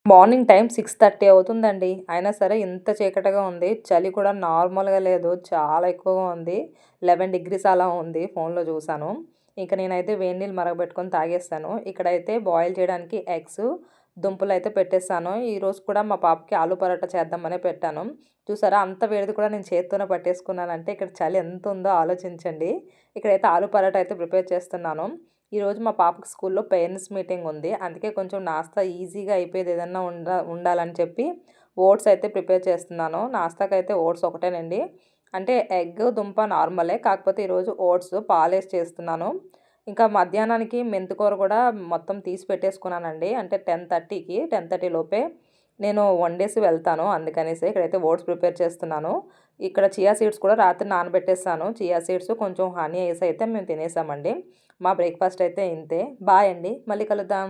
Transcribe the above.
Morning time 6:30 అవుతుందండి. అయినా సరే ఇంత చీకటిగా ఉంది. చలి కూడా నార్మల్‌గా లేదు. చాలా ఎక్కువగా ఉంది. 11 డిగ్రీస్ అలా ఉంది. ఫోన్‌లో చూసాను. ఇంక నేనైతే వేడి నీళ్ళు మరగబెట్టుకొని తాగేసాను. ఇక్కడైతే బాయిల్ చేయడానికి ఎగ్స్, దుంపలైతే పెట్టేసాను. ఈరోజు కూడా మా పాపకి ఆలు పరోటా చేద్దామనే పెట్టాను. చూసారా అంత వేడిది కూడా నేను చేత్తోనే పట్టేసుకున్నానంటే ఇక్కడ చలి ఎంతుందో ఆలోచించండి. ఇక్కడైతే ఆలు పరోటా అయితే ప్రిపేర్ చేస్తున్నాను. ఈరోజు మా పాపకి స్కూల్లో పేరెంట్స్ మీటింగ్ ఉంది. అందుకే కొంచెం నాస్తా ఈజీగా అయిపోయేది ఏదన్నా ఉండాలని చెప్పి ఓట్స్ అయితే ప్రిపేర్ చేస్తున్నాను. నాస్తాకైతే ఓట్స్ ఒకటేనండి. అంటే ఎగ్, దుంప నార్మలే. కాకపోతే ఈరోజు ఓట్స్ పాలేసి చేస్తున్నాను. ఇంకా మధ్యాహ్నానికి మెంతికూర కూడా మొత్తం తీసి పెట్టేసుకున్నానండి. అంటే 10:30కి 10:30 లోపే నేను వండేసి వెళ్తాను. అందుకనేసి ఇక్కడైతే ఓట్స్ ప్రిపేర్ చేస్తున్నాను. ఇక్కడ చియా సీడ్స్ కూడా రాత్రి నానబెట్టేసాను. చియా సీడ్స్ కొంచెం హనీ ఏసి అయితే మేము తినేసామండి. మా బ్రేక్‌ఫాస్ట్ అయితే ఇంతే. బాయ్ అండి. మళ్ళీ కలుద్దాం.